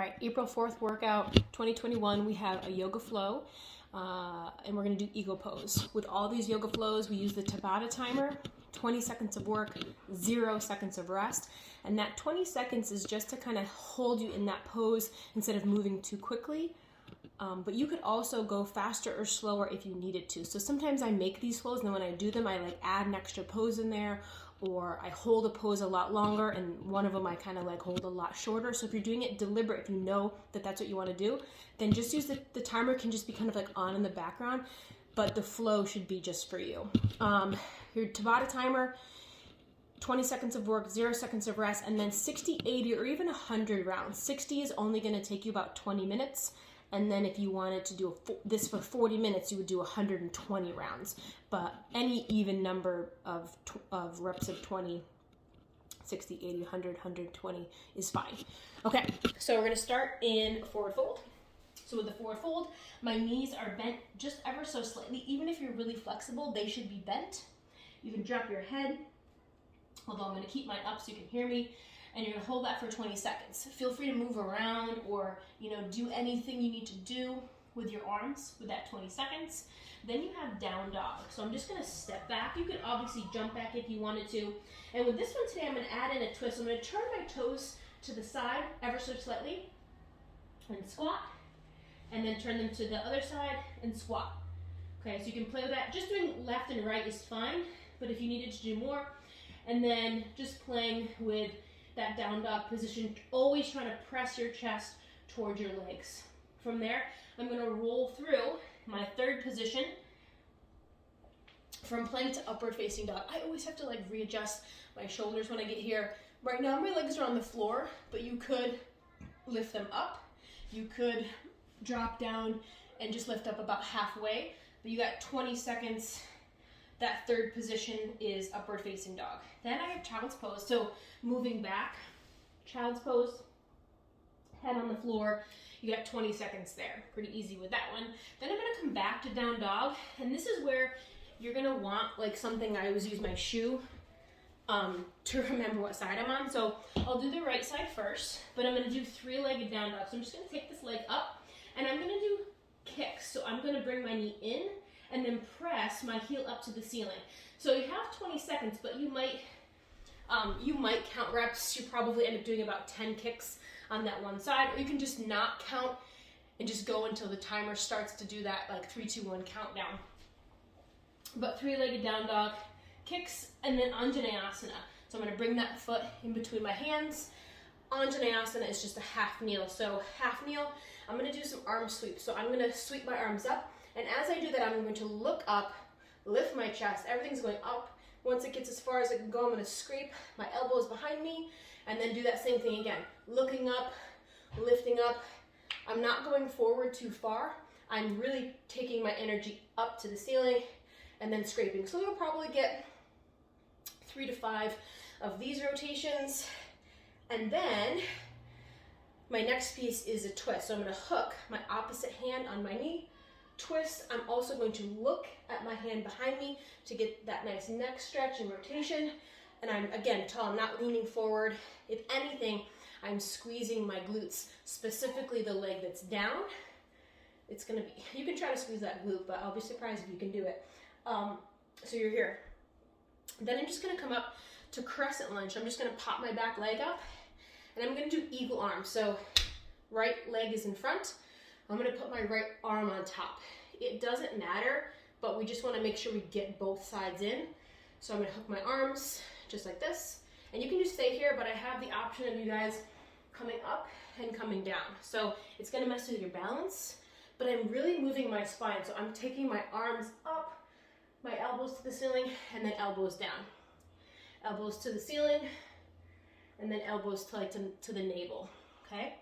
right, April 4th workout 2021, we have a yoga flow, and we're going to do eagle pose. With all these yoga flows, we use the TABATA timer, 20 seconds of work, 0 seconds of rest, and that 20 seconds is just to kind of hold you in that pose instead of moving too quickly. But you could also go faster or slower if you needed to. So sometimes I make these flows, and then when I do them, I like add an extra pose in there, or I hold a pose a lot longer, and one of them I kind of like hold a lot shorter. So if you're doing it deliberate, if you know that that's what you want to do, then just use the timer can just be kind of like on in the background, but the flow should be just for you. Your Tabata timer, 20 seconds of work, 0 seconds of rest, and then 60, 80, or even 100 rounds. 60 is only going to take you about 20 minutes. And then if you wanted to do this for 40 minutes, you would do 120 rounds. But any even number of reps of 20, 60, 80, 100, 120 is fine. Okay, so we're going to start in forward fold. So with the forward fold, my knees are bent just ever so slightly. Even if you're really flexible, they should be bent. You can drop your head, although I'm going to keep mine up so you can hear me. And you're going to hold that for 20 seconds. Feel free to move around or, do anything you need to do with your arms with that 20 seconds. Then you have down dog. So I'm just going to step back. You could obviously jump back if you wanted to. And with this one today, I'm going to add in a twist. I'm going to turn my toes to the side ever so slightly and squat. And then turn them to the other side and squat. Okay, so you can play with that. Just doing left and right is fine. But if you needed to do more, and then just playing with that down dog position, always trying to press your chest towards your legs. From there, I'm going to roll through my third position from plank to upward facing dog. I always have to readjust my shoulders when I get here. Right now my legs are on the floor, but you could lift them up. You could drop down and just lift up about halfway, but you got 20 seconds. That third position is upward facing dog. Then I have child's pose. So moving back, child's pose, head on the floor. You got 20 seconds there. Pretty easy with that one. Then I'm gonna come back to down dog. And this is where you're gonna want something. I always use my shoe to remember what side I'm on. So I'll do the right side first, but I'm gonna do 3-legged down dog. So I'm just gonna take this leg up and I'm gonna do kicks. So I'm gonna bring my knee in and then press my heel up to the ceiling. So you have 20 seconds, but you might count reps. You probably end up doing about 10 kicks on that one side, or you can just not count and just go until the timer starts to do that 3, 2, 1 countdown. But 3-legged down dog, kicks, and then Anjaneyasana. So I'm gonna bring that foot in between my hands. Anjaneyasana is just a half kneel. So half kneel, I'm gonna do some arm sweeps. So I'm gonna sweep my arms up. And as I do that, I'm going to look up, lift my chest. Everything's going up. Once it gets as far as it can go, I'm going to scrape my elbows behind me and then do that same thing again. Looking up, lifting up. I'm not going forward too far. I'm really taking my energy up to the ceiling and then scraping. So you'll probably get 3 to 5 of these rotations. And then my next piece is a twist. So I'm going to hook my opposite hand on my knee, twist. I'm also going to look at my hand behind me to get that nice neck stretch and rotation. And I'm, again, I'm not leaning forward. If anything, I'm squeezing my glutes, specifically the leg that's down. It's gonna be, you can try to squeeze that glute, but I'll be surprised if you can do it. So you're here. Then I'm just gonna come up to Crescent Lunge. I'm just gonna pop my back leg up and I'm gonna do eagle arm. So right leg is in front. I'm gonna put my right arm on top. It doesn't matter, but we just wanna make sure we get both sides in. So I'm gonna hook my arms just like this. And you can just stay here, but I have the option of you guys coming up and coming down. So it's gonna mess with your balance, but I'm really moving my spine. So I'm taking my arms up, my elbows to the ceiling, and then elbows down. Elbows to the ceiling, and then elbows to the navel, okay?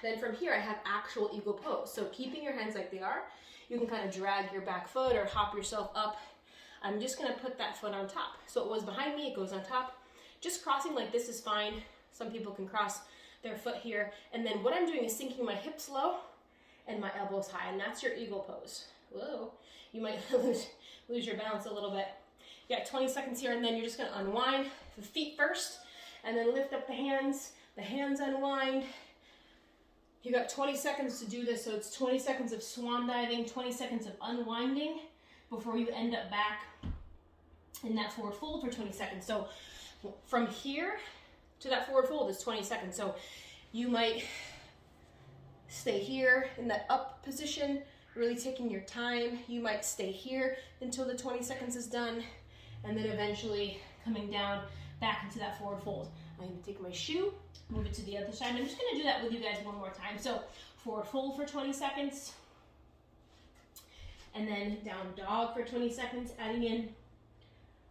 Then from here, I have actual eagle pose. So keeping your hands like they are, you can kind of drag your back foot or hop yourself up. I'm just gonna put that foot on top. So it was behind me, it goes on top. Just crossing like this is fine. Some people can cross their foot here. And then what I'm doing is sinking my hips low and my elbows high, and that's your eagle pose. Whoa, you might lose your balance a little bit. You got 20 seconds here, and then you're just gonna unwind the feet first, and then lift up the hands, the hands unwind. You got 20 seconds to do this, so it's 20 seconds of swan diving, 20 seconds of unwinding before you end up back in that forward fold for 20 seconds. So from here to that forward fold is 20 seconds. So you might stay here in that up position, really taking your time. You might stay here until the 20 seconds is done, and then eventually coming down back into that forward fold. I'm going to take my shoe, move it to the other side. I'm just going to do that with you guys one more time. So forward fold for 20 seconds, and then down dog for 20 seconds, adding in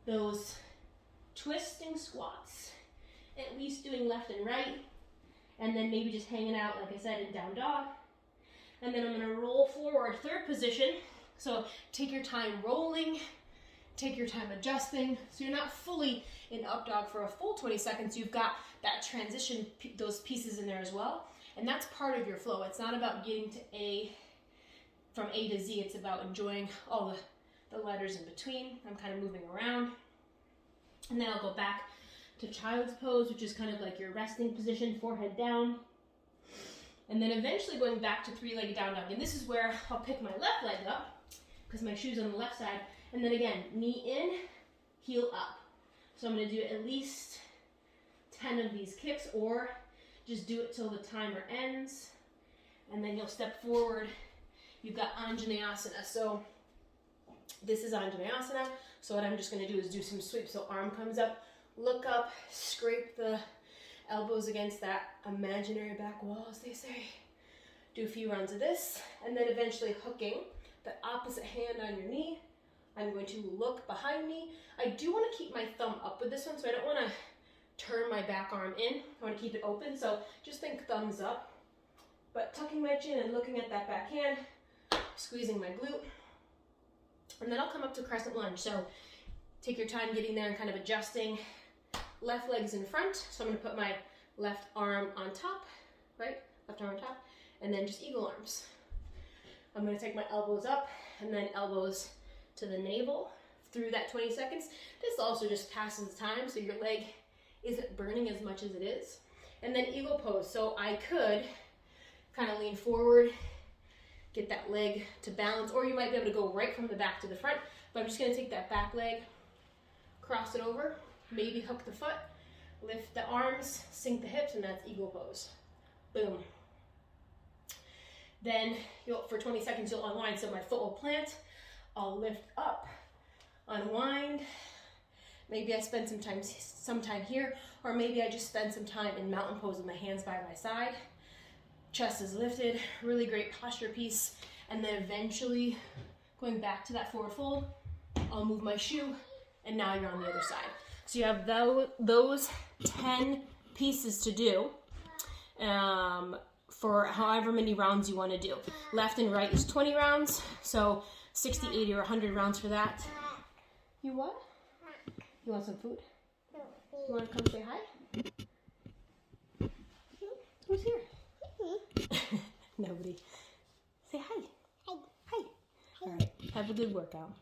those twisting squats, at least doing left and right, and then maybe just hanging out, like I said, in down dog. And then I'm going to roll forward, third position. So take your time rolling, take your time adjusting. So you're not fully in up dog for a full 20 seconds. You've got that transition, those pieces in there as well. And that's part of your flow. It's not about getting to from A to Z. It's about enjoying all the letters in between. I'm kind of moving around. And then I'll go back to child's pose, which is kind of like your resting position, forehead down. And then eventually going back to three-legged down dog. And this is where I'll pick my left leg up because my shoe's on the left side. And then again, knee in, heel up. So I'm going to do at least 10 of these kicks, or just do it till the timer ends. And then you'll step forward. You've got Anjaneyasana. So this is Anjaneyasana. So what I'm just going to do is do some sweeps. So arm comes up, look up, scrape the elbows against that imaginary back wall, as they say. Do a few rounds of this, and then eventually hooking the opposite hand on your knee. I'm going to look behind me. I do want to keep my thumb up with this one, so I don't want to turn my back arm in. I want to keep it open, so just think thumbs up. But tucking my chin and looking at that back hand, squeezing my glute. And then I'll come up to Crescent Lunge. So take your time getting there and kind of adjusting. Left leg's in front, so I'm going to put my left arm on top, right? Left arm on top, and then just eagle arms. I'm going to take my elbows up and then elbows to the navel through that 20 seconds. This also just passes time, so your leg isn't burning as much as it is. And then eagle pose. So I could kind of lean forward, get that leg to balance, or you might be able to go right from the back to the front, but I'm just going to take that back leg, cross it over, maybe hook the foot, lift the arms, sink the hips, and that's eagle pose. Boom. Then for 20 seconds you'll unwind. So my foot will plant, I'll lift up, unwind. Maybe I spend some time here, or maybe I just spend some time in mountain pose with my hands by my side. Chest is lifted, really great posture piece. And then eventually going back to that forward fold, I'll move my shoe, and now you're on the other side. So you have those 10 pieces to do for however many rounds you want to do. Left and right is 20 rounds, so 60, 80, or 100 rounds for that. You what? You want some food? You want to come say hi? Who's here? Nobody. Say hi. Hi. Hi. All right. Have a good workout.